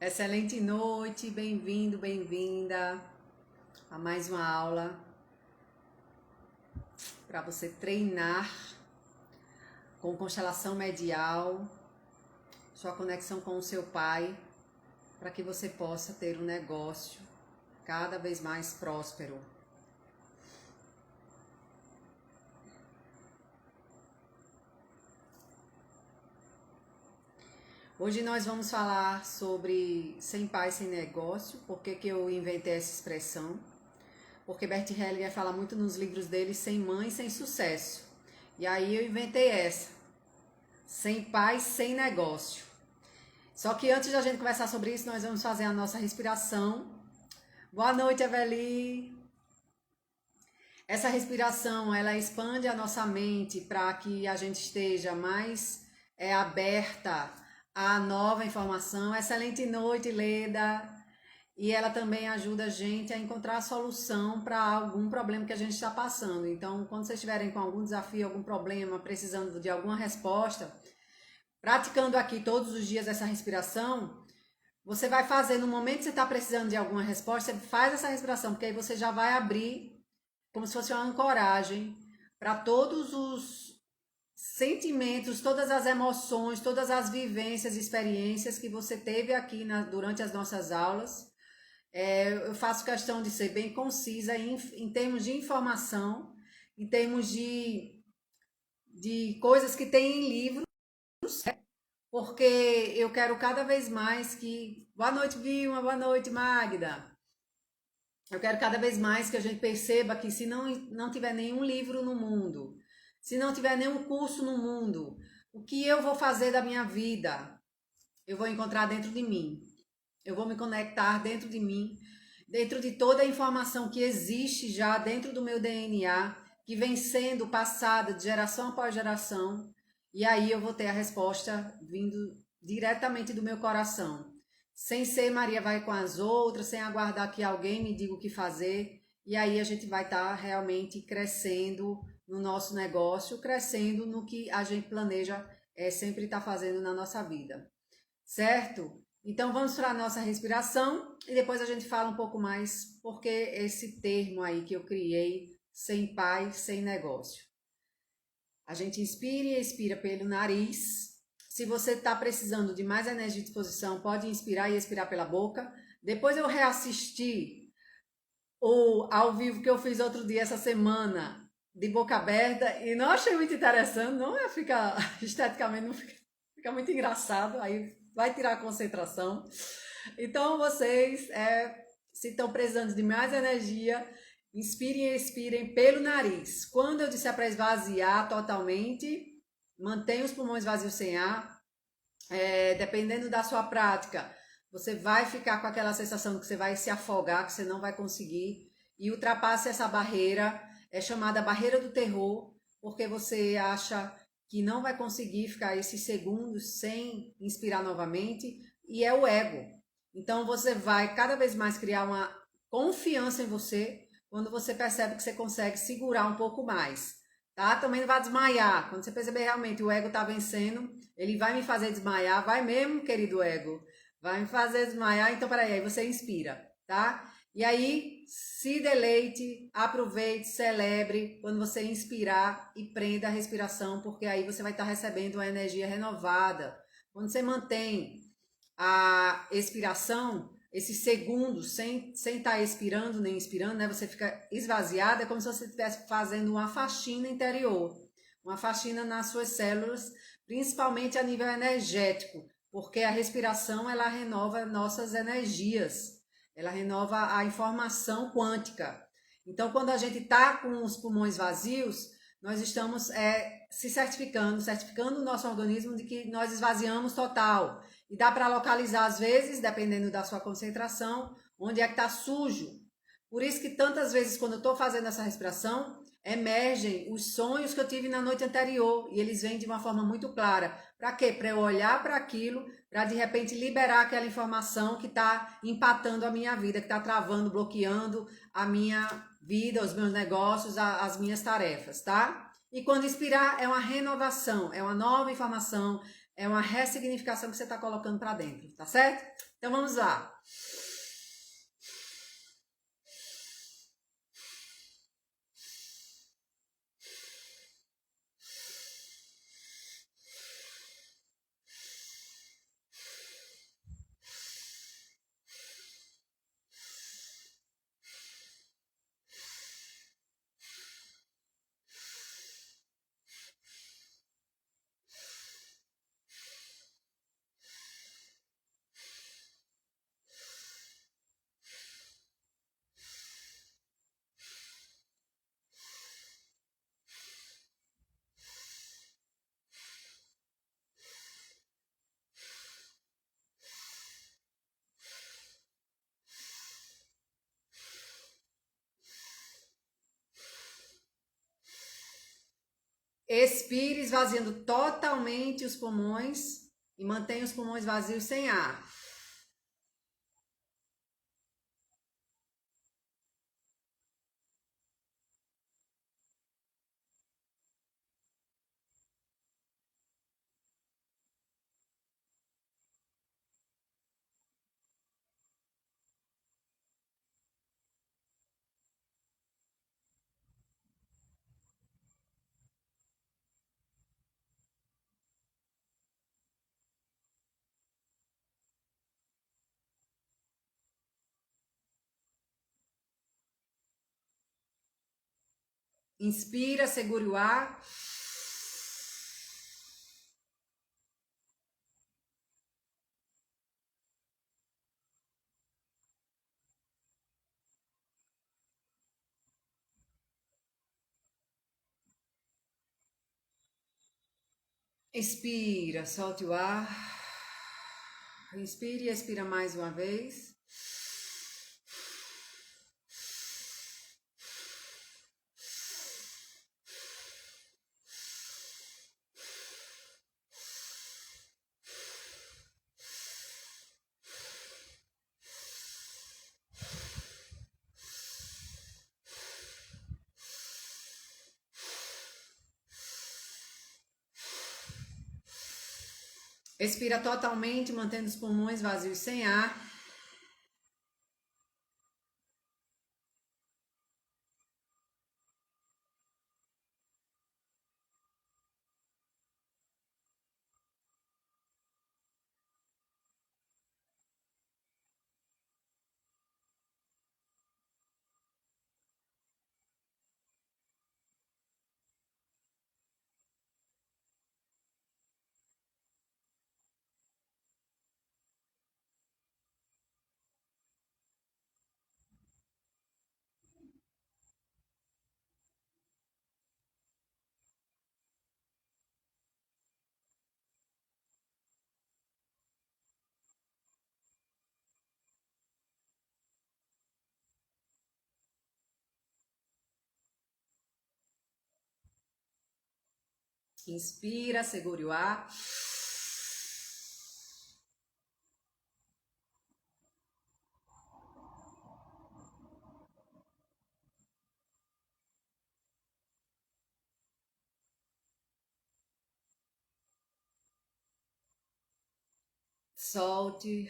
Excelente noite, bem-vindo, bem-vinda a mais uma aula para você treinar com constelação medial, sua conexão com o seu pai, para que você possa ter um negócio cada vez mais próspero. Hoje nós vamos falar sobre sem pai, sem negócio. Por que eu inventei essa expressão? Porque Bert Hellinger fala muito nos livros dele, sem mãe, sem sucesso. E aí eu inventei essa, sem pai, sem negócio. Só que antes da gente conversar sobre isso, nós vamos fazer a nossa respiração. Boa noite, Eveli. Essa respiração, ela expande a nossa mente para que a gente esteja mais aberta à nova informação. Excelente noite, Leda. E ela também ajuda a gente a encontrar a solução para algum problema que a gente está passando. Então, quando vocês estiverem com algum desafio, algum problema, precisando de alguma resposta, praticando aqui todos os dias essa respiração, você vai fazer no momento que você está precisando de alguma resposta, você faz essa respiração, porque aí você já vai abrir como se fosse uma ancoragem para todos os sentimentos, todas as emoções, todas as vivências, experiências que você teve aqui durante as nossas aulas. Eu faço questão de ser bem concisa em termos de informação, em termos de coisas que tem em livros, porque eu quero cada vez mais que... Boa noite, Vilma, boa noite, Magda. Eu quero cada vez mais que a gente perceba que se não tiver nenhum livro no mundo, se não tiver nenhum curso no mundo, o que eu vou fazer da minha vida? Eu vou encontrar dentro de mim. Eu vou me conectar dentro de mim, dentro de toda a informação que existe já dentro do meu DNA, que vem sendo passada de geração após geração, e aí eu vou ter a resposta vindo diretamente do meu coração. Sem ser Maria vai com as outras, sem aguardar que alguém me diga o que fazer, e aí a gente vai estar realmente crescendo no nosso negócio, crescendo no que a gente planeja sempre estar fazendo na nossa vida, certo? Então vamos para a nossa respiração e depois a gente fala um pouco mais porque esse termo aí que eu criei, sem pai, sem negócio. A gente inspira e expira pelo nariz. Se você está precisando de mais energia e disposição, pode inspirar e expirar pela boca. Depois eu reassisti o ao vivo que eu fiz outro dia, essa semana, de boca aberta, e não achei muito interessante, não fica esteticamente, não fica muito engraçado, aí vai tirar a concentração. Então vocês, se estão precisando de mais energia, inspirem e expirem pelo nariz. Quando eu disser para esvaziar totalmente, mantenha os pulmões vazios sem ar. Dependendo da sua prática, você vai ficar com aquela sensação de que você vai se afogar, que você não vai conseguir. E ultrapasse essa barreira, é chamada barreira do terror, porque você acha que não vai conseguir ficar esses segundos sem inspirar novamente, e é o ego. Então você vai cada vez mais criar uma confiança em você quando você percebe que você consegue segurar um pouco mais, tá? Também não vai desmaiar. Quando você perceber realmente o ego tá vencendo, ele vai me fazer desmaiar, vai mesmo, querido ego, vai me fazer desmaiar, então peraí, aí você inspira, tá? E aí, se deleite, aproveite, celebre quando você inspirar e prenda a respiração, porque aí você vai estar recebendo uma energia renovada. Quando você mantém a expiração, esses segundos, sem estar expirando nem inspirando, né? Você fica esvaziada, é como se você estivesse fazendo uma faxina interior, uma faxina nas suas células, principalmente a nível energético, porque a respiração, ela renova nossas energias, ela renova a informação quântica. Então, quando a gente está com os pulmões vazios, nós estamos certificando o nosso organismo de que nós esvaziamos total. E dá para localizar, às vezes, dependendo da sua concentração, onde é que está sujo. Por isso que tantas vezes, quando eu estou fazendo essa respiração, emergem os sonhos que eu tive na noite anterior. E eles vêm de uma forma muito clara. Para quê? Para eu olhar para aquilo, para de repente liberar aquela informação que está empatando a minha vida, que está travando, bloqueando a minha vida, os meus negócios, as minhas tarefas, tá? E quando expirar, é uma renovação, é uma nova informação, é uma ressignificação que você está colocando para dentro, tá certo? Então vamos lá. Expire esvaziando totalmente os pulmões e mantenha os pulmões vazios sem ar. Inspira, segure o ar. Expira, solte o ar. Inspire e expira mais uma vez. Expira totalmente, mantendo os pulmões vazios sem ar. Inspira, segure o ar. Solte.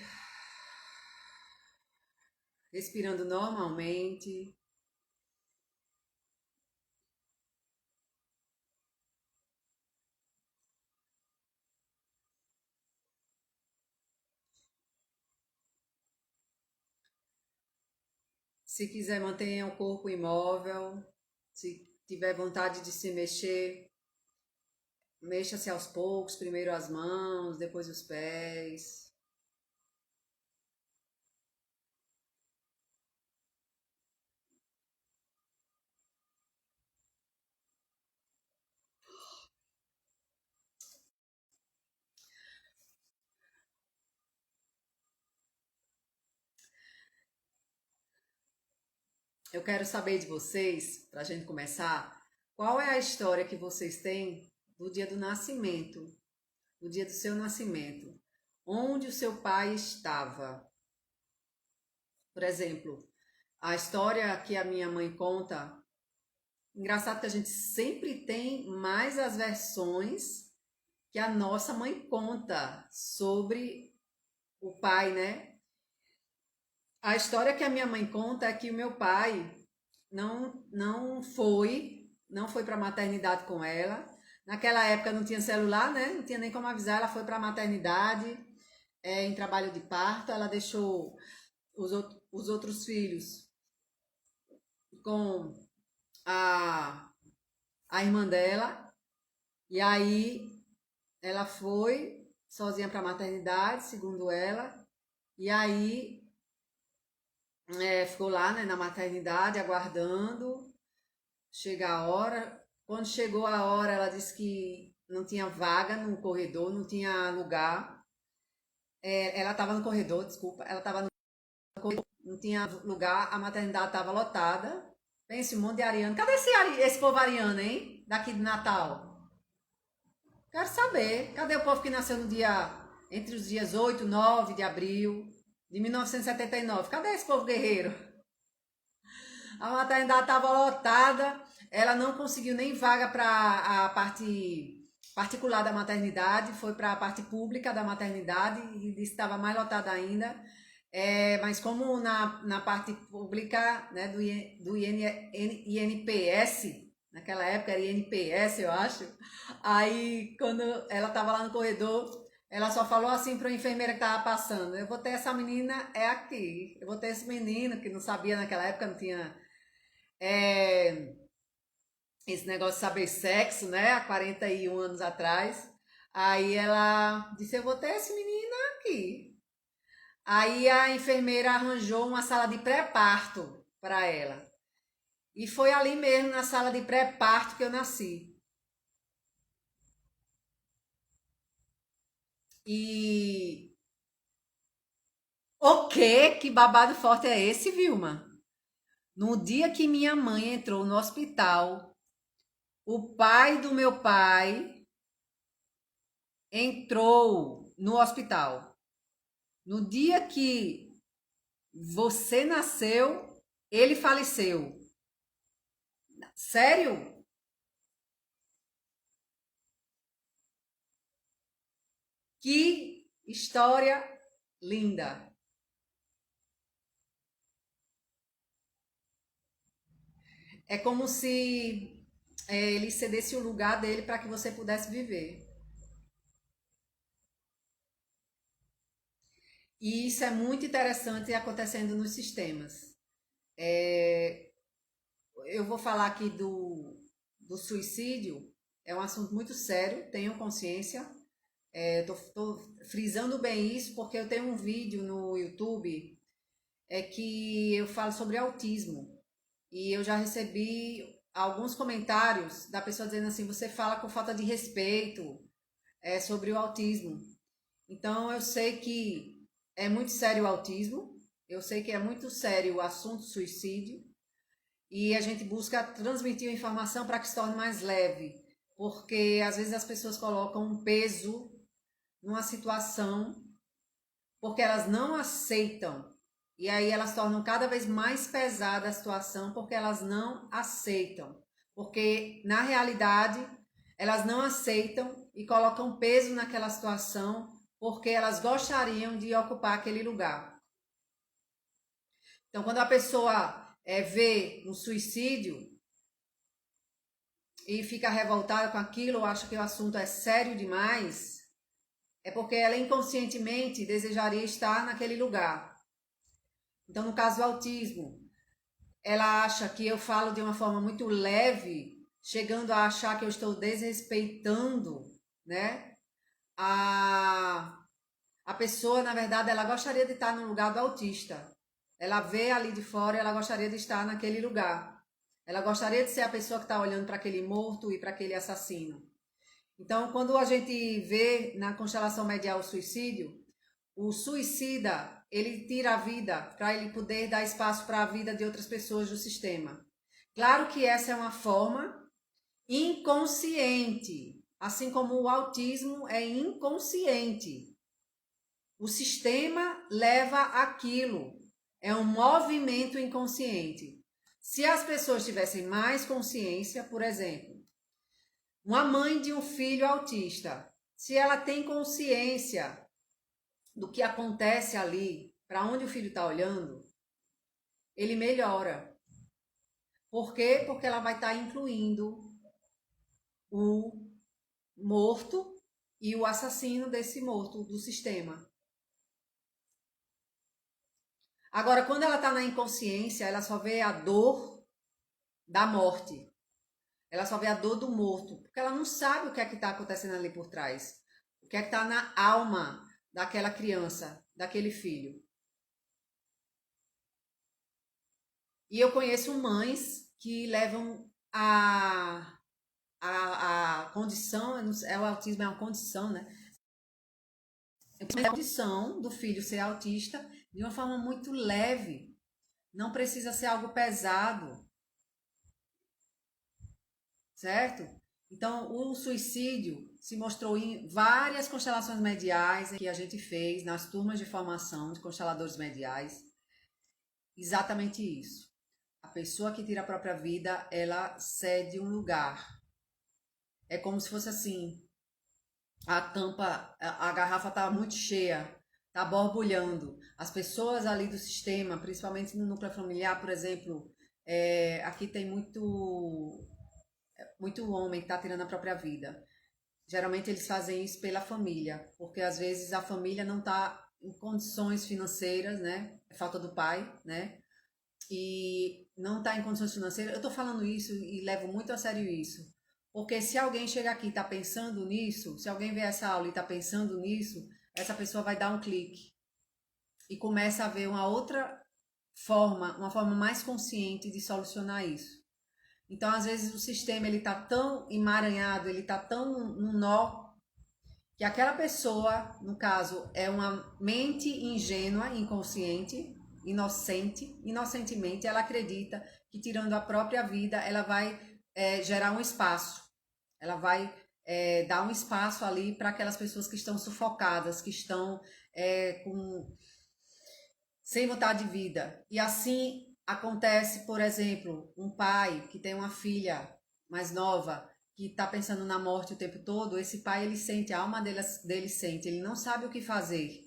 Respirando normalmente. Se quiser, mantenha o corpo imóvel. Se tiver vontade de se mexer, mexa-se aos poucos, primeiro as mãos, depois os pés. Eu quero saber de vocês, para a gente começar, qual é a história que vocês têm do dia do nascimento, do dia do seu nascimento, onde o seu pai estava. Por exemplo, a história que a minha mãe conta Engraçado que a gente sempre tem mais as versões que a nossa mãe conta sobre o pai, né? A história que a minha mãe conta é que o meu pai não foi para a maternidade com ela. Naquela época não tinha celular, né? Não tinha nem como avisar. Ela foi para a maternidade em trabalho de parto. Ela deixou os outros filhos com a, a irmã dela. E aí ela foi sozinha para a maternidade, segundo ela. E aí ficou lá, né, na maternidade aguardando chegar a hora. Quando chegou a hora, ela disse que não tinha vaga no corredor, não tinha lugar. Ela estava no corredor, desculpa. Ela estava no corredor, não tinha lugar, a maternidade estava lotada. Pense, um monte de ariano. Cadê esse povo ariano, hein? Daqui de Natal. Quero saber. Cadê o povo que nasceu no dia, entre os dias 8 e 9 de abril de 1979? Cadê esse povo guerreiro? A maternidade estava lotada, ela não conseguiu nem vaga para a parte particular da maternidade, foi para a parte pública da maternidade e disse que estava mais lotada ainda. Mas como na parte pública, né, do INPS, naquela época era INPS, eu acho, aí quando ela estava lá no corredor, ela só falou assim para a enfermeira que estava passando: eu vou ter essa menina é aqui, eu vou ter esse menino, que não sabia naquela época, não tinha é, esse negócio de saber sexo, né? Há 41 anos atrás. Aí ela disse: eu vou ter esse menino aqui. Aí a enfermeira arranjou uma sala de pré-parto para ela. E foi ali mesmo, na sala de pré-parto, que eu nasci. E o quê? Que babado forte é esse, Vilma? No dia que minha mãe entrou no hospital, o pai do meu pai entrou no hospital. No dia que você nasceu, ele faleceu. Sério? Que história linda. É como se ele cedesse o lugar dele para que você pudesse viver. E isso é muito interessante acontecendo nos sistemas. É, eu vou falar aqui do suicídio, é um assunto muito sério, tenham consciência. Tô frisando bem isso porque eu tenho um vídeo no YouTube que eu falo sobre autismo. E eu já recebi alguns comentários da pessoa dizendo assim: você fala com falta de respeito sobre o autismo. Então eu sei que é muito sério o autismo, eu sei que é muito sério o assunto suicídio, e a gente busca transmitir a informação para que se torne mais leve, porque às vezes as pessoas colocam um peso numa situação porque elas não aceitam. E aí elas tornam cada vez mais pesada a situação porque elas não aceitam. Porque na realidade elas não aceitam e colocam peso naquela situação porque elas gostariam de ocupar aquele lugar. Então, quando a pessoa vê um suicídio e fica revoltada com aquilo, ou acha que o assunto é sério demais, é porque ela inconscientemente desejaria estar naquele lugar. Então, no caso do autismo, ela acha que eu falo de uma forma muito leve, chegando a achar que eu estou desrespeitando, né? A, a pessoa, na verdade, ela gostaria de estar no lugar do autista. Ela vê ali de fora, ela gostaria de estar naquele lugar. Ela gostaria de ser a pessoa que está olhando para aquele morto e para aquele assassino. Então, quando a gente vê na constelação medial o suicida, ele tira a vida para ele poder dar espaço para a vida de outras pessoas do sistema. Claro que essa é uma forma inconsciente, assim como o autismo é inconsciente. O sistema leva aquilo, é um movimento inconsciente. Se as pessoas tivessem mais consciência, por exemplo, uma mãe de um filho autista, se ela tem consciência do que acontece ali, para onde o filho está olhando, ele melhora. Por quê? Porque ela vai estar incluindo o morto e o assassino desse morto do sistema. Agora, quando ela está na inconsciência, ela só vê a dor da morte. Ela só vê a dor do morto, porque ela não sabe o que é que está acontecendo ali por trás. O que é que está na alma daquela criança, daquele filho. E eu conheço mães que levam a condição, o autismo é uma condição, né? É a condição do filho ser autista de uma forma muito leve. Não precisa ser algo pesado. Certo? Então, o suicídio se mostrou em várias constelações mediais que a gente fez nas turmas de formação de consteladores mediais. Exatamente isso. A pessoa que tira a própria vida, ela cede um lugar. É como se fosse assim, a tampa, a garrafa está muito cheia, está borbulhando. As pessoas ali do sistema, principalmente no núcleo familiar, por exemplo, aqui tem muito homem que está tirando a própria vida. Geralmente eles fazem isso pela família, porque às vezes a família não está em condições financeiras, né? É falta do pai, né? E não está em condições financeiras. Eu estou falando isso e levo muito a sério isso. Porque se alguém chega aqui e está pensando nisso, se alguém vê essa aula e está pensando nisso, essa pessoa vai dar um clique e começa a ver uma outra forma, uma forma mais consciente de solucionar isso. Então, às vezes, o sistema ele tá tão emaranhado, ele tá tão num nó, que aquela pessoa, no caso, é uma mente ingênua, inconsciente, inocentemente, ela acredita que tirando a própria vida, ela vai gerar um espaço. Ela vai dar um espaço ali para aquelas pessoas que estão sufocadas, que estão sem vontade de vida. E assim acontece, por exemplo, um pai que tem uma filha mais nova que está pensando na morte o tempo todo. Esse pai, ele sente, a alma dele sente, ele não sabe o que fazer.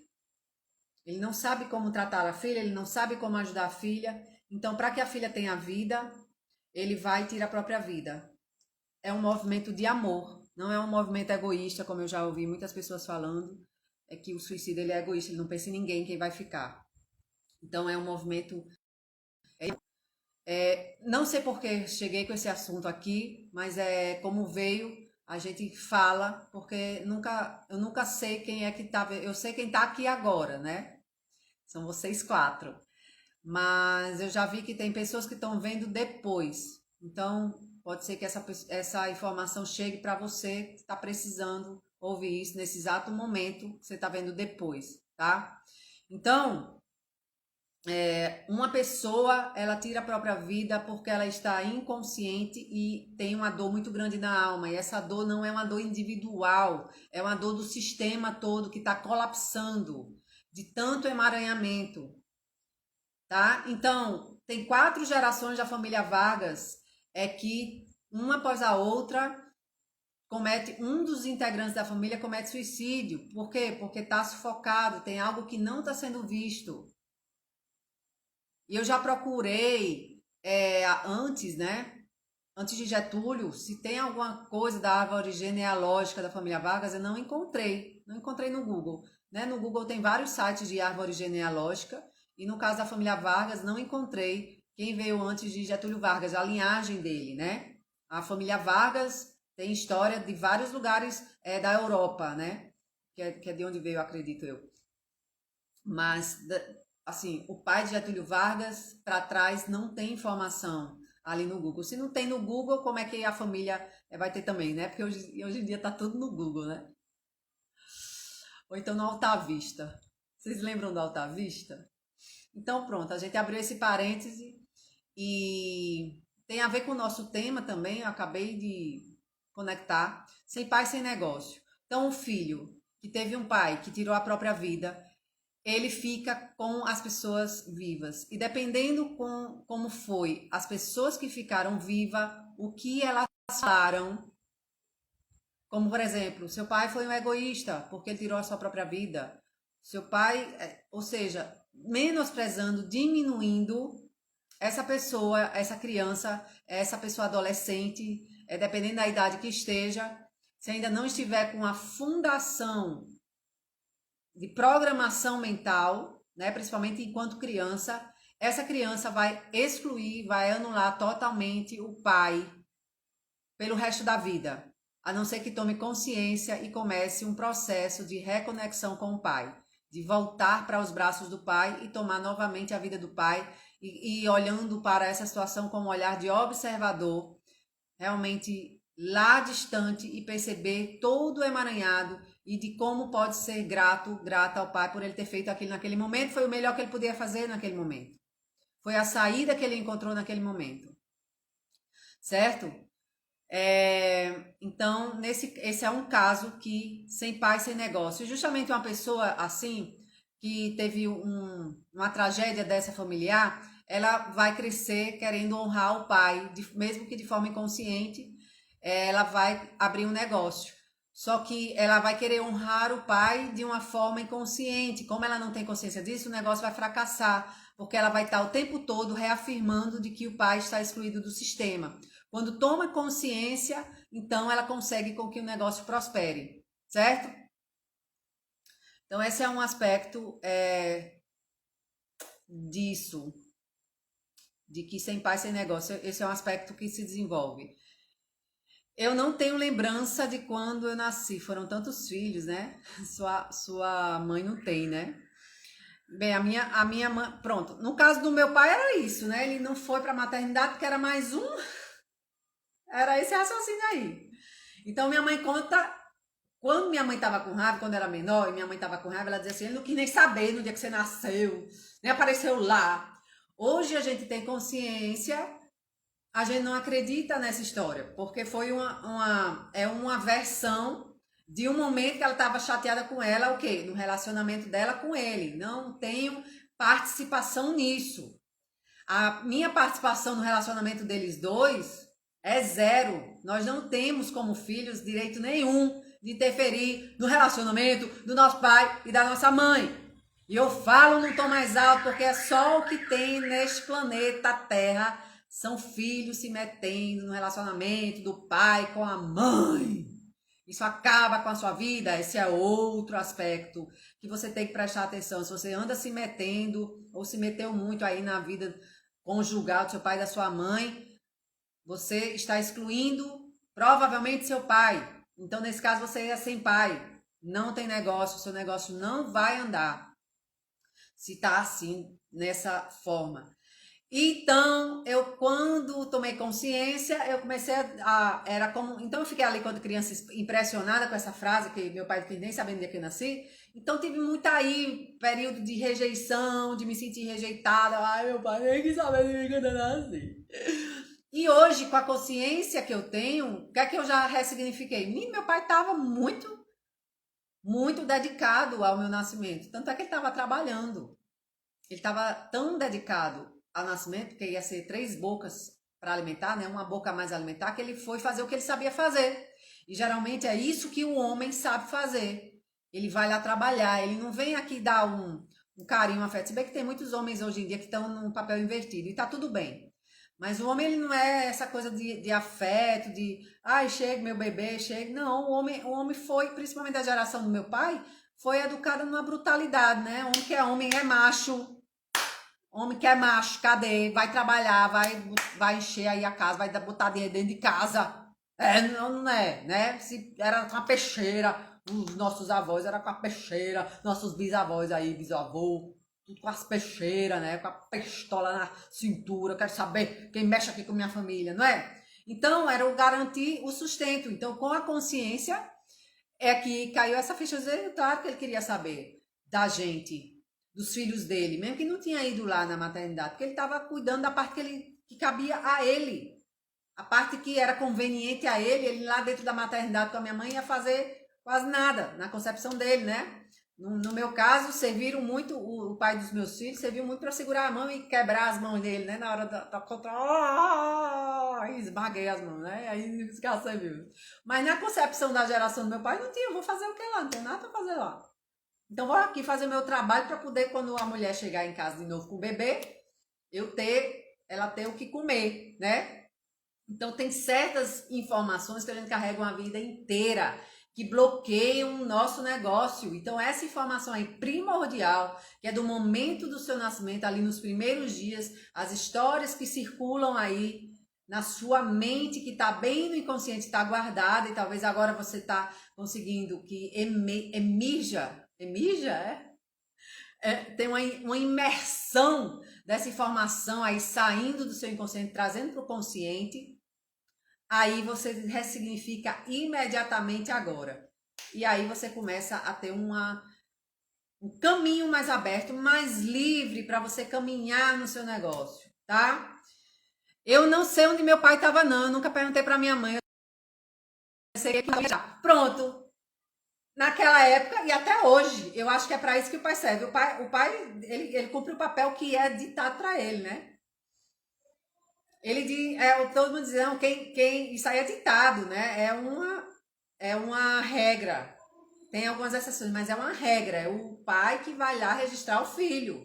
Ele não sabe como tratar a filha, ele não sabe como ajudar a filha. Então, para que a filha tenha vida, ele vai tirar a própria vida. É um movimento de amor, não é um movimento egoísta, como eu já ouvi muitas pessoas falando, é que o suicídio ele é egoísta, ele não pensa em ninguém quem vai ficar. Então é um movimento. Não sei por que cheguei com esse assunto aqui, mas é como veio, a gente fala, porque eu nunca sei quem é que tá. Eu sei quem tá aqui agora, né? São vocês quatro. Mas eu já vi que tem pessoas que estão vendo depois. Então, pode ser que essa informação chegue para você que está precisando ouvir isso nesse exato momento que você está vendo depois, tá? Então, uma pessoa, ela tira a própria vida porque ela está inconsciente e tem uma dor muito grande na alma. E essa dor não é uma dor individual, é uma dor do sistema todo que está colapsando de tanto emaranhamento, tá? Então, tem 4 gerações da família Vargas que uma após a outra um dos integrantes da família comete suicídio. Por quê? Porque está sufocado, tem algo que não está sendo visto. E eu já procurei antes, né? Antes de Getúlio, se tem alguma coisa da árvore genealógica da família Vargas, eu não encontrei. Não encontrei no Google. Né? No Google tem vários sites de árvore genealógica. E no caso da família Vargas, não encontrei quem veio antes de Getúlio Vargas, a linhagem dele, né? A família Vargas tem história de vários lugares da Europa, né? Que é de onde veio, acredito eu. Mas, assim, o pai de Getúlio Vargas, para trás, não tem informação ali no Google. Se não tem no Google, como é que a família vai ter também, né? Porque hoje em dia tá tudo no Google, né? Ou então no Alta Vista. Vocês lembram do Alta Vista? Então, pronto, a gente abriu esse parêntese e tem a ver com o nosso tema também, eu acabei de conectar. Sem pai, sem negócio. Então, o filho que teve um pai que tirou a própria vida, ele fica com as pessoas vivas. E dependendo como foi as pessoas que ficaram vivas, o que elas falaram, como por exemplo, seu pai foi um egoísta porque ele tirou a sua própria vida. Seu pai, ou seja, menosprezando, diminuindo essa pessoa, essa criança, essa pessoa adolescente, dependendo da idade que esteja, se ainda não estiver com a fundação de programação mental, né, principalmente enquanto criança, essa criança vai excluir, vai anular totalmente o pai pelo resto da vida, a não ser que tome consciência e comece um processo de reconexão com o pai, de voltar para os braços do pai e tomar novamente a vida do pai e olhando para essa situação com um olhar de observador, realmente lá distante e perceber todo o emaranhado e de como pode ser grata ao pai por ele ter feito aquilo naquele momento. Foi o melhor que ele podia fazer naquele momento. Foi a saída que ele encontrou naquele momento. Certo? Então, esse é um caso que sem pai, sem negócio. E justamente uma pessoa assim, que teve uma tragédia dessa familiar, ela vai crescer querendo honrar o pai, mesmo que de forma inconsciente, ela vai abrir um negócio. Só que ela vai querer honrar o pai de uma forma inconsciente. Como ela não tem consciência disso, o negócio vai fracassar, porque ela vai estar o tempo todo reafirmando de que o pai está excluído do sistema. Quando toma consciência, então ela consegue com que o negócio prospere, certo? Então esse é um aspecto disso, de que sem pai, sem negócio, esse é um aspecto que se desenvolve. Eu não tenho lembrança de quando eu nasci, foram tantos filhos, né? Sua mãe não tem, né? Bem, a minha mãe, pronto. No caso do meu pai era isso, né? Ele não foi para a maternidade porque era mais um. Era esse raciocínio aí. Então minha mãe conta, quando minha mãe estava com raiva, quando era menor, e minha mãe estava com raiva, ela dizia assim: ele não quis nem saber no dia que você nasceu, nem apareceu lá. Hoje a gente tem consciência, a gente não acredita nessa história, porque foi uma versão de um momento que ela estava chateada com ela, o quê? No relacionamento dela com ele. Não tenho participação nisso. A minha participação no relacionamento deles dois é zero. Nós não temos como filhos direito nenhum de interferir no relacionamento do nosso pai e da nossa mãe. E eu falo num tom mais alto porque é só o que tem neste planeta Terra. São filhos se metendo no relacionamento do pai com a mãe. Isso acaba com a sua vida. Esse é outro aspecto que você tem que prestar atenção. Se você anda se metendo ou se meteu muito aí na vida conjugal do seu pai e da sua mãe, você está excluindo provavelmente seu pai. Então, nesse caso, você é sem pai. Não tem negócio, seu negócio não vai andar se tá assim, nessa forma. Então, eu quando tomei consciência, eu comecei era como, então eu fiquei ali quando criança impressionada com essa frase que meu pai nem sabendo onde é que eu nasci. Então tive muito aí período de rejeição, de me sentir rejeitada. Ai, meu pai nem quis saber de mim quando eu nasci. E hoje, com a consciência que eu tenho, o que é que eu já ressignifiquei? Meu pai estava muito dedicado ao meu nascimento. Tanto é que ele estava trabalhando. Ele estava tão dedicado ao nascimento, que ia ser 3 bocas para alimentar, né? Uma boca a mais alimentar, que ele foi fazer o que ele sabia fazer. E geralmente é isso que o homem sabe fazer. Ele vai lá trabalhar, ele não vem aqui dar um carinho, um afeto. Se bem que tem muitos homens hoje em dia que estão num papel invertido, e tá tudo bem. Mas o homem, ele não é essa coisa de afeto, de ai, chega meu bebê, chega. Não, o homem foi, principalmente da geração do meu pai, foi educado numa brutalidade, né? Homem que é homem é macho. Homem que é macho, cadê? Vai trabalhar, vai encher aí a casa, vai botar dinheiro dentro de casa. Não é, né? Se era com a peixeira, os nossos avós era com a peixeira, nossos bisavós aí, bisavô, tudo com as peixeiras, né? Com a pistola na cintura, quero saber quem mexe aqui com minha família, não é? Então, era o garantir o sustento. Então, com a consciência, é que caiu essa ficha. Claro que ele queria saber da gente, dos filhos dele, mesmo que não tinha ido lá na maternidade, porque ele estava cuidando da parte que cabia a ele. A parte que era conveniente a ele lá dentro da maternidade com a minha mãe ia fazer quase nada na concepção dele, né? No meu caso, serviram muito, o pai dos meus filhos serviu muito para segurar a mão e quebrar as mãos dele, né? Na hora da contra. Esmaguei as mãos, né? Aí os caras serviram. Mas na concepção da geração do meu pai, não tinha, vou fazer o que lá? Não tem nada para fazer lá. Então vou aqui fazer o meu trabalho para poder, quando a mulher chegar em casa de novo com o bebê, ela ter o que comer, né? Então tem certas informações que a gente carrega uma vida inteira que bloqueiam o nosso negócio. Então essa informação aí primordial, que é do momento do seu nascimento, ali nos primeiros dias, as histórias que circulam aí na sua mente, que está bem no inconsciente, está guardada, e talvez agora você está conseguindo que emirja, tem uma imersão dessa informação aí saindo do seu inconsciente, trazendo para o consciente. Aí você ressignifica imediatamente agora. E aí você começa a ter um caminho mais aberto, mais livre para você caminhar no seu negócio, tá? Eu não sei onde meu pai estava, não. Eu nunca perguntei para minha mãe. Eu sei que pronto. Naquela época e até hoje, eu acho que é para isso que o pai serve. O pai ele cumpre o papel que é ditado para ele, né? Ele diz, todo mundo dizendo isso aí é ditado, né? É uma regra. Tem algumas exceções, mas é uma regra. É o pai que vai lá registrar o filho,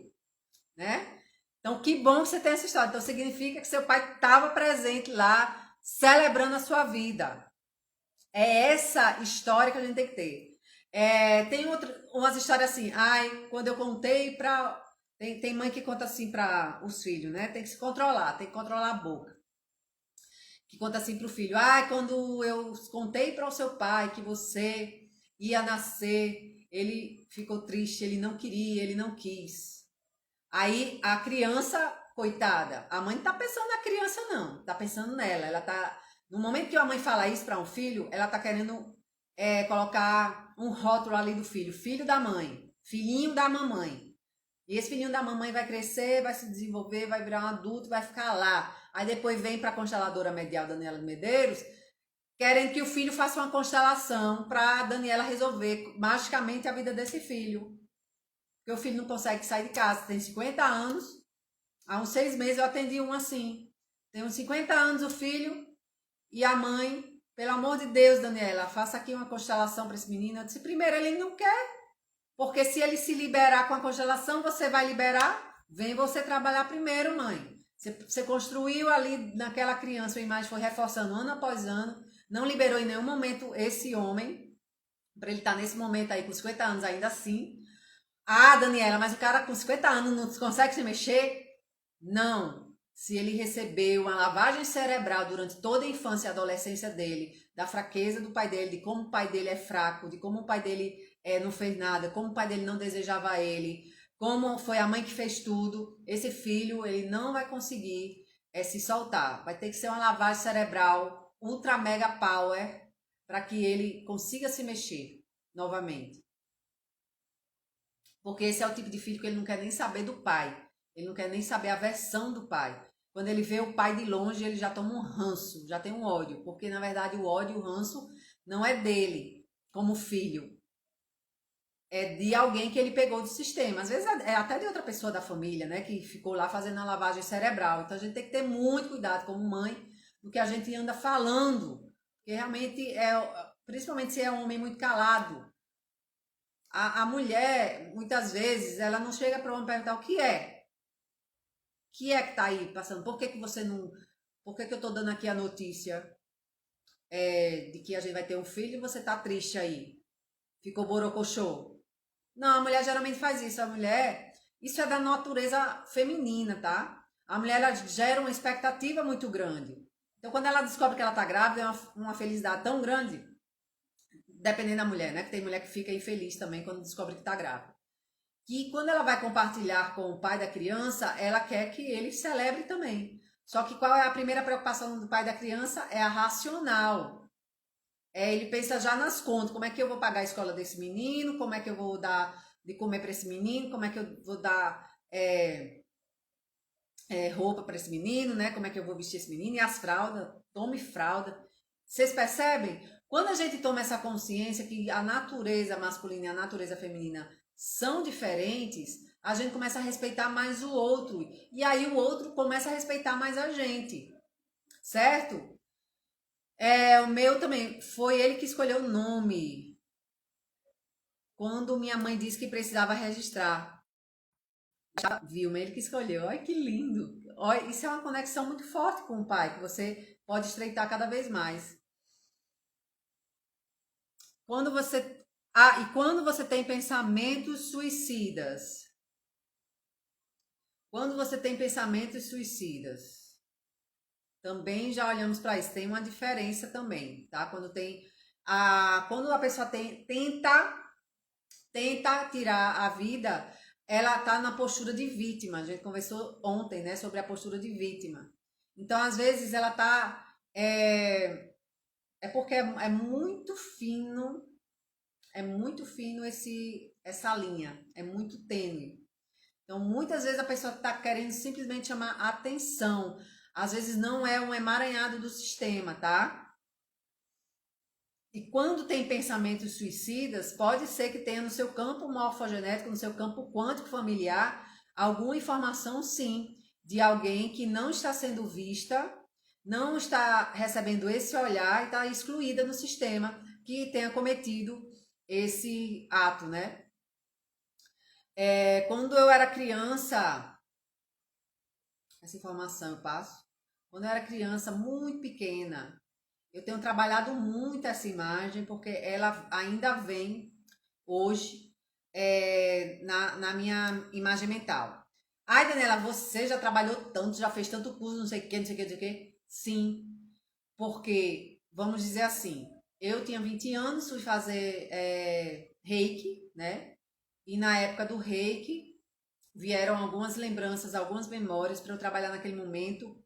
né? Então, que bom que você tem essa história. Então, significa que seu pai estava presente lá, celebrando a sua vida. É essa história que a gente tem que ter. Tem umas histórias assim, quando eu contei para... Tem mãe que conta assim para os filhos, né? Tem que se controlar, tem que controlar a boca. Que conta assim para o filho, quando eu contei para o seu pai que você ia nascer, ele ficou triste, ele não queria, ele não quis. Aí a criança, coitada, a mãe não tá pensando na criança não, tá pensando nela. Ela tá, no momento que a mãe fala isso para um filho, ela tá querendo colocar um rótulo ali do filho, filho da mãe, filhinho da mamãe. E esse filhinho da mamãe vai crescer, vai se desenvolver, vai virar um adulto, vai ficar lá. Aí depois vem para a consteladora medial Daniela Medeiros, querendo que o filho faça uma constelação para Daniela resolver magicamente a vida desse filho. Porque o filho não consegue sair de casa, tem 50 anos. Há uns 6 meses eu atendi um assim. Tem uns 50 anos o filho e a mãe, pelo amor de Deus, Daniela, faça aqui uma constelação para esse menino. Eu disse, primeiro, ele não quer. Porque se ele se liberar com a constelação, você vai liberar? Vem você trabalhar primeiro, mãe. Você construiu ali naquela criança, a imagem foi reforçando ano após ano, não liberou em nenhum momento esse homem, para ele estar nesse momento aí com 50 anos ainda assim. Daniela, mas o cara com 50 anos não consegue se mexer? Não. Se ele recebeu uma lavagem cerebral durante toda a infância e adolescência dele, da fraqueza do pai dele, de como o pai dele é fraco, de como o pai dele não fez nada, como o pai dele não desejava ele, como foi a mãe que fez tudo, esse filho ele não vai conseguir se soltar. Vai ter que ser uma lavagem cerebral ultra mega power para que ele consiga se mexer novamente. Porque esse é o tipo de filho que ele não quer nem saber do pai. Ele não quer nem saber a versão do pai. Quando ele vê o pai de longe, ele já toma um ranço, já tem um ódio. Porque, na verdade, o ódio e o ranço não é dele, como filho. É de alguém que ele pegou do sistema. Às vezes é até de outra pessoa da família, né? Que ficou lá fazendo a lavagem cerebral. Então, a gente tem que ter muito cuidado, como mãe, do que a gente anda falando. Porque, realmente, principalmente se é um homem muito calado. A mulher, muitas vezes, ela não chega para o homem perguntar o que é. O que é que tá aí passando? Por que você não... Por que eu tô dando aqui a notícia de que a gente vai ter um filho e você tá triste aí? Ficou borocochô? Não, a mulher geralmente faz isso. A mulher... Isso é da natureza feminina, tá? A mulher, ela gera uma expectativa muito grande. Então, quando ela descobre que ela tá grávida, é uma felicidade tão grande... Dependendo da mulher, né? Que tem mulher que fica infeliz também quando descobre que tá grávida. Que quando ela vai compartilhar com o pai da criança, ela quer que ele celebre também. Só que qual é a primeira preocupação do pai da criança? É a racional. Ele pensa já nas contas. Como é que eu vou pagar a escola desse menino? Como é que eu vou dar de comer para esse menino? Como é que eu vou dar roupa para esse menino, né? Como é que eu vou vestir esse menino? E as fraldas? Tome fralda. Vocês percebem? Quando a gente toma essa consciência que a natureza masculina e a natureza feminina são diferentes, a gente começa a respeitar mais o outro. E aí o outro começa a respeitar mais a gente, certo? O meu também, foi ele que escolheu o nome. Quando minha mãe disse que precisava registrar. Vilma, ele que escolheu. Olha que lindo. Olha, isso é uma conexão muito forte com o pai, que você pode estreitar cada vez mais. Quando você... e quando você tem pensamentos suicidas? Quando você tem pensamentos suicidas, também já olhamos para isso. Tem uma diferença também, tá? Quando a pessoa tenta tirar a vida, ela tá na postura de vítima. A gente conversou ontem, né, sobre a postura de vítima. Então, às vezes, ela tá... porque é muito fino, essa linha, é muito tênue. Então, muitas vezes a pessoa está querendo simplesmente chamar atenção. Às vezes não é um emaranhado do sistema, tá? E quando tem pensamentos suicidas, pode ser que tenha no seu campo morfogenético, no seu campo quântico familiar, alguma informação, sim, de alguém que não está sendo vista, não está recebendo esse olhar e está excluída no sistema que tenha cometido esse ato, né? Quando eu era criança, essa informação eu passo. Quando eu era criança, muito pequena, eu tenho trabalhado muito essa imagem, porque ela ainda vem hoje na minha imagem mental. Ai, Daniela, você já trabalhou tanto, já fez tanto curso, não sei o que, não sei o que, não sei o que. Sim, porque, vamos dizer assim, eu tinha 20 anos, fui fazer reiki, né? E na época do reiki, vieram algumas lembranças, algumas memórias para eu trabalhar naquele momento,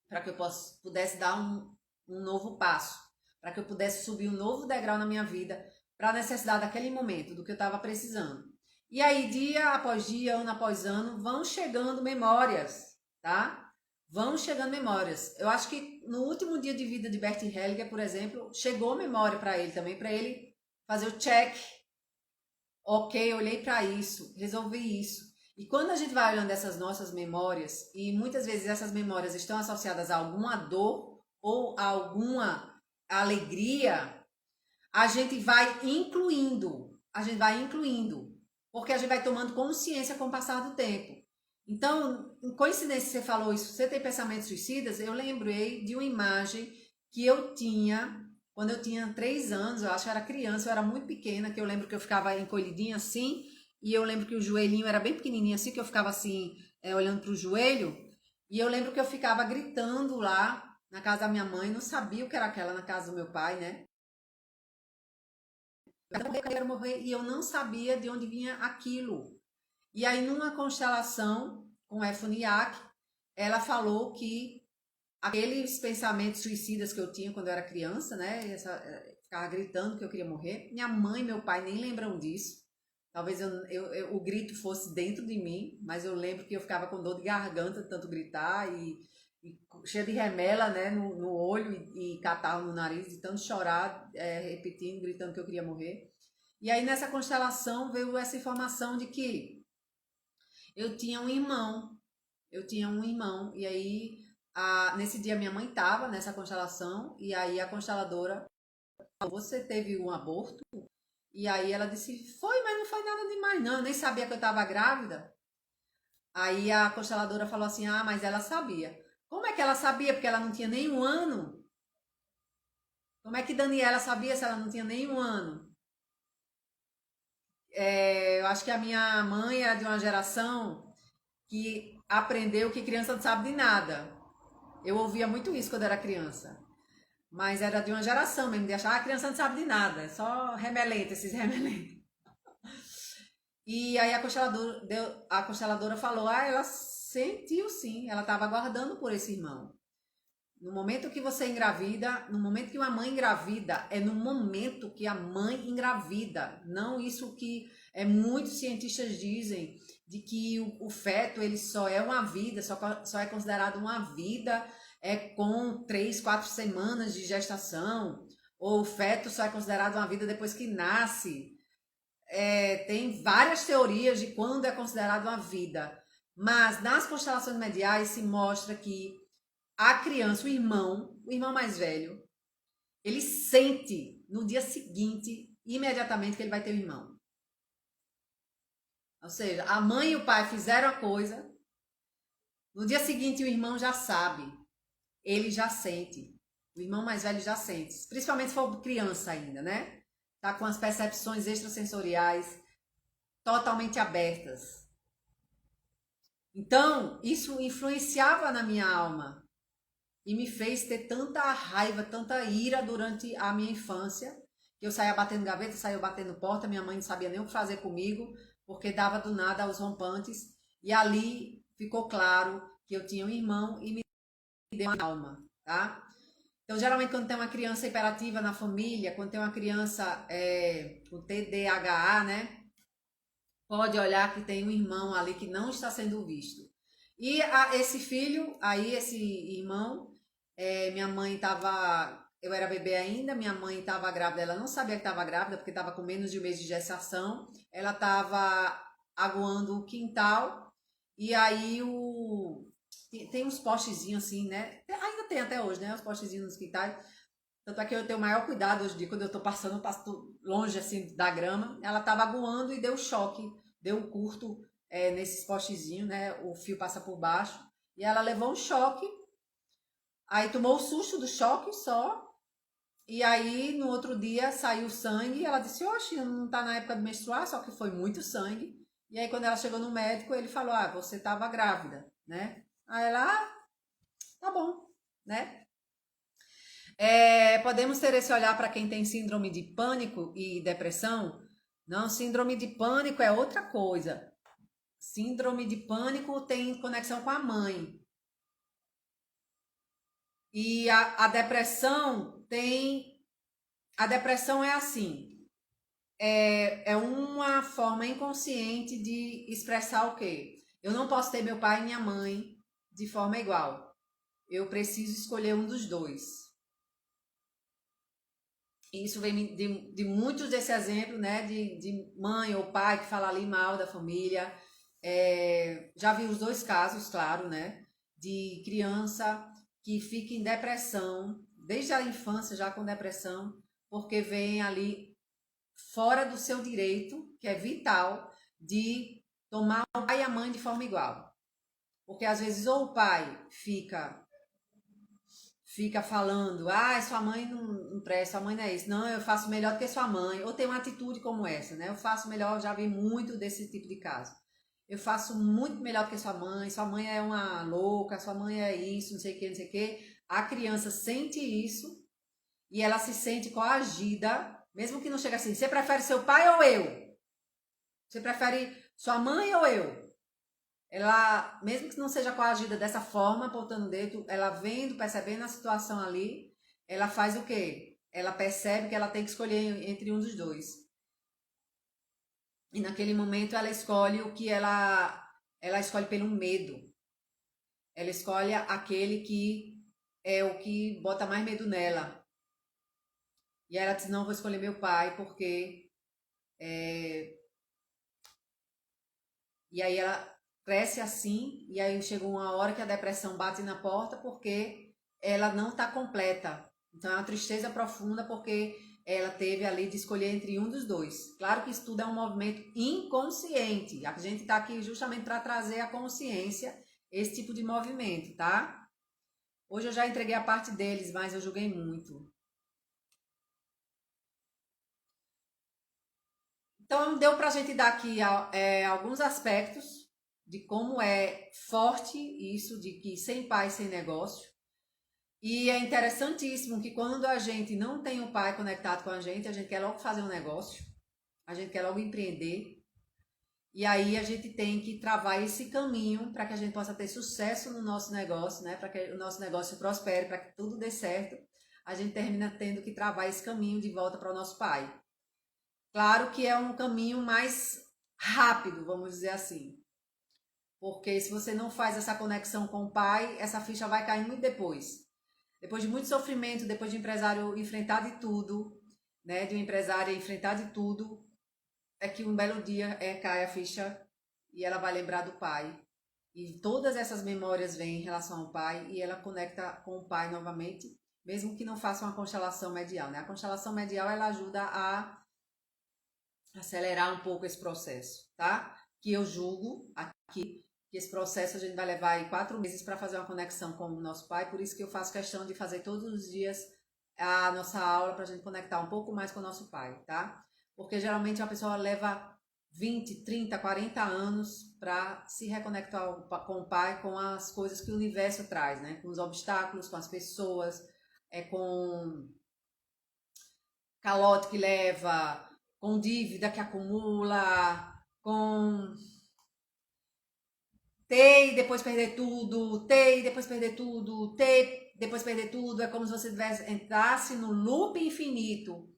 para que eu pudesse dar um novo passo, para que eu pudesse subir um novo degrau na minha vida, para a necessidade daquele momento, do que eu estava precisando. E aí, dia após dia, ano após ano, vão chegando memórias, tá? Vão chegando memórias. Eu acho que no último dia de vida de Bert Hellinger, por exemplo, chegou memória para ele também, para ele fazer o check. Ok, olhei para isso, resolvi isso. E quando a gente vai olhando essas nossas memórias, e muitas vezes essas memórias estão associadas a alguma dor ou a alguma alegria, a gente vai incluindo, porque a gente vai tomando consciência com o passar do tempo. Então, em coincidência você falou isso, você tem pensamentos suicidas, eu lembrei de uma imagem que eu tinha quando eu tinha 3 anos, eu acho que era criança, eu era muito pequena, que eu lembro que eu ficava encolhidinha assim, e eu lembro que o joelhinho era bem pequenininho assim, que eu ficava assim, olhando para o joelho, e eu lembro que eu ficava gritando lá na casa da minha mãe, não sabia o que era aquela na casa do meu pai, né? Eu quero morrer, e eu não sabia de onde vinha aquilo. E aí, numa constelação com Efoniak, ela falou que aqueles pensamentos suicidas que eu tinha quando eu era criança, né? Ficava gritando que eu queria morrer. Minha mãe e meu pai nem lembram disso. Talvez o grito fosse dentro de mim, mas eu lembro que eu ficava com dor de garganta de tanto gritar e cheia de remela, né, no olho e catarro no nariz, de tanto chorar, repetindo, gritando que eu queria morrer. E aí nessa constelação veio essa informação de que eu tinha um irmão, e aí nesse dia minha mãe estava nessa constelação, e aí a consteladora falou, você teve um aborto? E aí ela disse, foi, mas não foi nada demais não, eu nem sabia que eu estava grávida. Aí a consteladora falou assim, mas ela sabia. Como é que ela sabia? Porque ela não tinha nem 1 ano. Como é que Daniela sabia se ela não tinha nem 1 ano? Eu acho que a minha mãe era de uma geração que aprendeu que criança não sabe de nada. Eu ouvia muito isso quando era criança. Mas era de uma geração mesmo, de achar que a criança não sabe de nada, só remelente, esses remelentes. E aí a consteladora falou, ela sentiu sim, ela estava aguardando por esse irmão. No momento que você engravida, no momento que uma mãe engravida, é no momento que a mãe engravida. Não isso que muitos cientistas dizem, de que o feto ele só é uma vida, só é considerado uma vida com 3, 4 semanas de gestação, ou o feto só é considerado uma vida depois que nasce. Tem várias teorias de quando é considerado uma vida, mas nas constelações mediais se mostra que a criança, o irmão mais velho, ele sente no dia seguinte, imediatamente, que ele vai ter um irmão. Ou seja, a mãe e o pai fizeram a coisa, no dia seguinte o irmão já sabe, ele já sente. O irmão mais velho já sente, principalmente se for criança ainda, né? Tá com as percepções extrasensoriais totalmente abertas. Então, isso influenciava na minha alma e me fez ter tanta raiva, tanta ira durante a minha infância, que eu saía batendo gaveta, saía batendo porta, minha mãe não sabia nem o que fazer comigo, porque dava do nada aos rompantes, e ali ficou claro que eu tinha um irmão e me deu uma alma, tá? Então, geralmente, quando tem uma criança hiperativa na família, quando tem uma criança com TDAH, né? Pode olhar que tem um irmão ali que não está sendo visto. E esse filho, aí esse irmão, minha mãe estava, eu era bebê ainda, minha mãe estava grávida, ela não sabia que estava grávida, porque estava com menos de um mês de gestação, ela estava aguando o quintal, e aí tem uns postezinhos assim, né? Ainda tem até hoje, né? Os postezinhos nos quintais. Tanto é que eu tenho o maior cuidado hoje em dia, quando eu tô passando, eu passo longe assim da grama. Ela tava aguando e deu choque, deu um curto nesses postezinhos, né? O fio passa por baixo. E ela levou um choque, aí tomou o susto do choque só. E aí no outro dia saiu sangue. E ela disse: oxe, não tá na época de menstruar, só que foi muito sangue. E aí quando ela chegou no médico, ele falou: ah, você tava grávida, né? Aí ela, tá bom, né? Podemos ter esse olhar para quem tem síndrome de pânico e depressão? Não, síndrome de pânico é outra coisa. Síndrome de pânico tem conexão com a mãe. E a depressão tem. A depressão é assim. É uma forma inconsciente de expressar o quê? Eu não posso ter meu pai e minha mãe de forma igual. Eu preciso escolher um dos dois. Isso vem de muitos desses exemplos, né? De mãe ou pai que fala ali mal da família. Já vi os dois casos, claro, né? De criança que fica em depressão, desde a infância já com depressão, porque vem ali fora do seu direito, que é vital, de tomar o pai e a mãe de forma igual. Porque às vezes ou o pai fica falando, ah, sua mãe não presta, sua mãe não é isso. Não, eu faço melhor do que sua mãe. Ou tem uma atitude como essa, né? Eu faço melhor, já vi muito desse tipo de caso. Eu faço muito melhor do que sua mãe é uma louca, sua mãe é isso, não sei o que, não sei o que. A criança sente isso e ela se sente coagida, mesmo que não chegue assim, você prefere seu pai ou eu? Você prefere sua mãe ou eu? Ela, mesmo que não seja coagida dessa forma, apontando o dedo, ela vendo, percebendo a situação ali, ela faz o quê? Ela percebe que ela tem que escolher entre um dos dois. E naquele momento ela escolhe o que ela escolhe pelo medo. Ela escolhe aquele que é o que bota mais medo nela. E ela diz: não, vou escolher meu pai porque e aí ela cresce assim, e aí chega uma hora que a depressão bate na porta porque ela não está completa. Então é uma tristeza profunda porque ela teve ali de escolher entre um dos dois. Claro que isso tudo é um movimento inconsciente. A gente está aqui justamente para trazer à consciência esse tipo de movimento, tá? Hoje eu já entreguei a parte deles, mas eu julguei muito. Então deu para a gente dar aqui alguns aspectos de como é forte isso de que sem pai, sem negócio. E é interessantíssimo que quando a gente não tem o pai conectado com a gente quer logo fazer um negócio, a gente quer logo empreender. E aí a gente tem que travar esse caminho para que a gente possa ter sucesso no nosso negócio, né? Para que o nosso negócio prospere, para que tudo dê certo. A gente termina tendo que travar esse caminho de volta para o nosso pai. Claro que é um caminho mais rápido, vamos dizer assim. Porque se você não faz essa conexão com o pai, essa ficha vai cair muito depois. depois de muito sofrimento, depois de um empresário enfrentar de tudo, né, de uma empresária enfrentar de tudo, é que um belo dia cai a ficha e ela vai lembrar do pai. E todas essas memórias vêm em relação ao pai e ela conecta com o pai novamente, mesmo que não faça uma constelação medial, né? A constelação medial ela ajuda a acelerar um pouco esse processo, tá? Que eu julgo aqui que esse processo a gente vai levar aí 4 meses para fazer uma conexão com o nosso pai, por isso que eu faço questão de fazer todos os dias a nossa aula para a gente conectar um pouco mais com o nosso pai, tá? Porque geralmente uma pessoa leva 20, 30, 40 anos para se reconectar com o pai, com as coisas que o universo traz, né? Com os obstáculos, com as pessoas, com calote que leva, com dívida que acumula, com ter e depois perder tudo, ter e depois perder tudo, ter depois perder tudo. É como se você entrasse no loop infinito.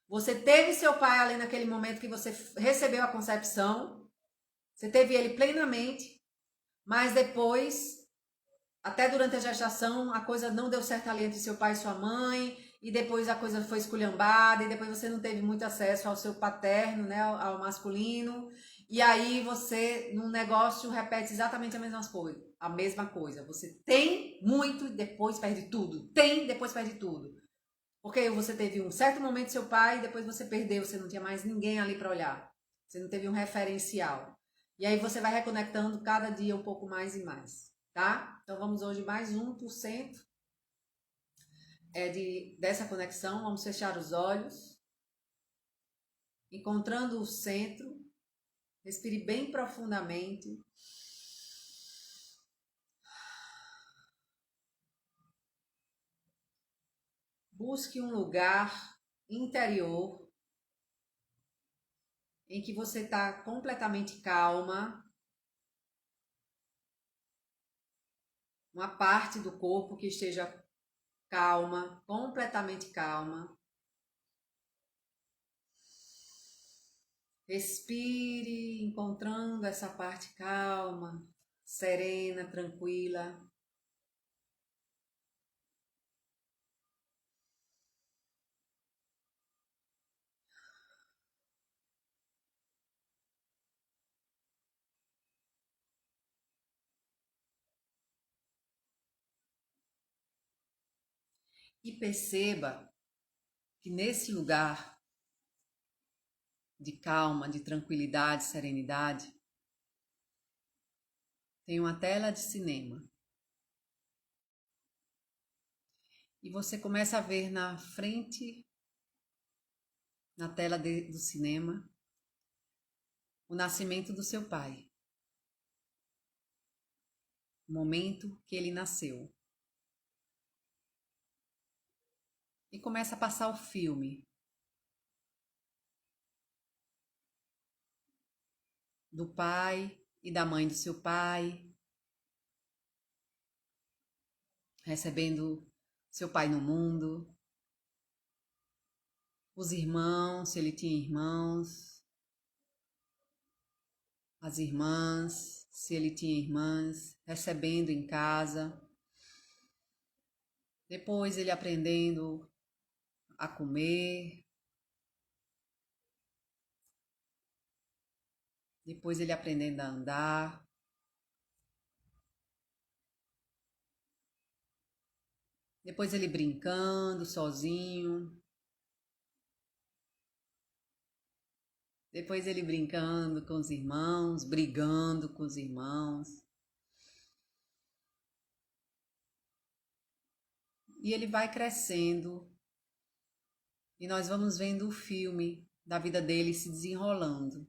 Você teve seu pai ali naquele momento que você recebeu a concepção, você teve ele plenamente, mas depois, até durante a gestação, a coisa não deu certo ali entre seu pai e sua mãe, e depois a coisa foi esculhambada, e depois você não teve muito acesso ao seu paterno, né, ao masculino, e aí você, num negócio, repete exatamente a mesma coisa. Você tem muito e depois perde tudo. Tem, depois perde tudo. Porque você teve um certo momento seu pai e depois você perdeu, você não tinha mais ninguém ali para olhar. Você não teve um referencial. E aí você vai reconectando cada dia um pouco mais e mais, tá? Então vamos hoje mais 1% dessa conexão. Vamos fechar os olhos, encontrando o centro. Respire bem profundamente. Busque um lugar interior em que você está completamente calma. Uma parte do corpo que esteja calma, completamente calma. Respire, encontrando essa parte calma, serena, tranquila. E perceba que nesse lugar de calma, de tranquilidade, serenidade, tem uma tela de cinema. E você começa a ver na frente, na tela do cinema, o nascimento do seu pai. O momento que ele nasceu. E começa a passar o filme do pai e da mãe do seu pai, recebendo seu pai no mundo, os irmãos, se ele tinha irmãos, as irmãs, se ele tinha irmãs, recebendo em casa, depois ele aprendendo a comer, depois ele aprendendo a andar, depois ele brincando sozinho, depois ele brincando com os irmãos, brigando com os irmãos. E ele vai crescendo e nós vamos vendo o filme da vida dele se desenrolando.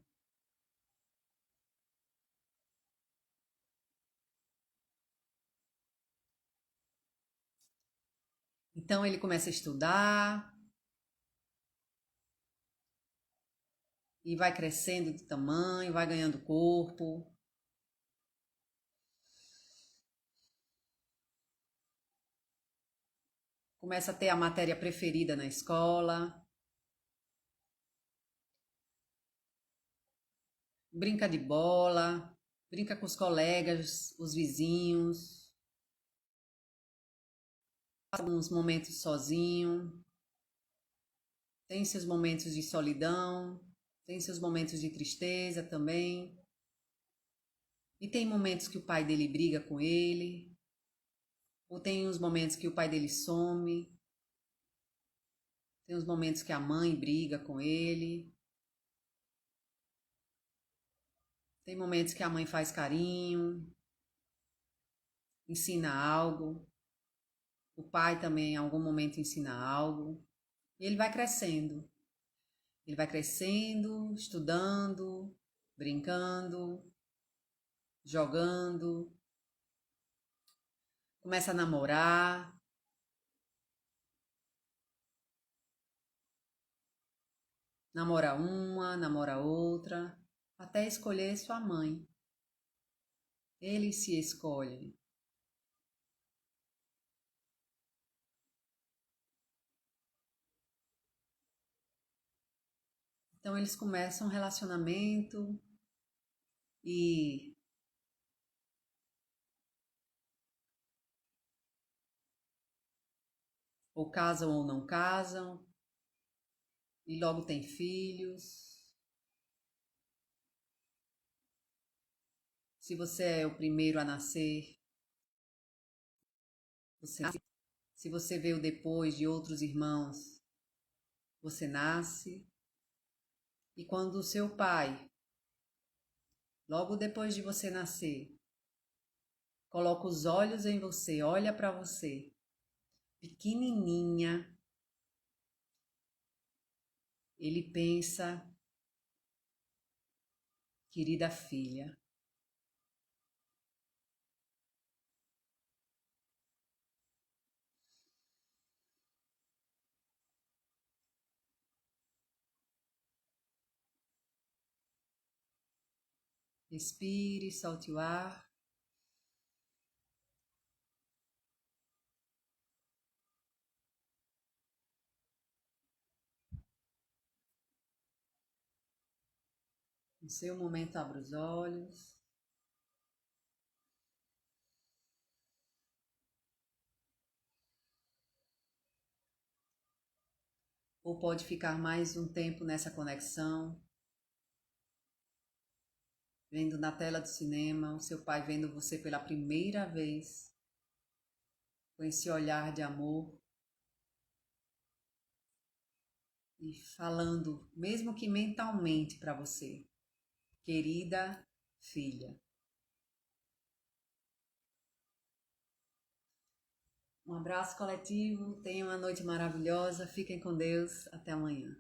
Então ele começa a estudar e vai crescendo de tamanho, vai ganhando corpo. Começa a ter a matéria preferida na escola. Brinca de bola, brinca com os colegas, os vizinhos. alguns momentos sozinho, tem seus momentos de solidão, tem seus momentos de tristeza também. E tem momentos que o pai dele briga com ele, ou tem uns momentos que o pai dele some, tem uns momentos que a mãe briga com ele, tem momentos que a mãe faz carinho, ensina algo, o pai também em algum momento ensina algo, e ele vai crescendo. Ele vai crescendo, estudando, brincando, jogando, começa a namorar, namora uma, namora outra, até escolher sua mãe. Eles se escolhem. Então eles começam um relacionamento e ou casam ou não casam, e logo tem filhos. Se você é o primeiro a nascer, você nasce. Se você veio depois de outros irmãos, você nasce. E quando o seu pai, logo depois de você nascer, coloca os olhos em você, olha para você, pequenininha, ele pensa, querida filha. Respire, solte o ar. No seu momento, abra os olhos. Ou pode ficar mais um tempo nessa conexão, vendo na tela do cinema o seu pai vendo você pela primeira vez, com esse olhar de amor e falando, mesmo que mentalmente, para você, querida filha. Um abraço coletivo, tenham uma noite maravilhosa, fiquem com Deus, até amanhã.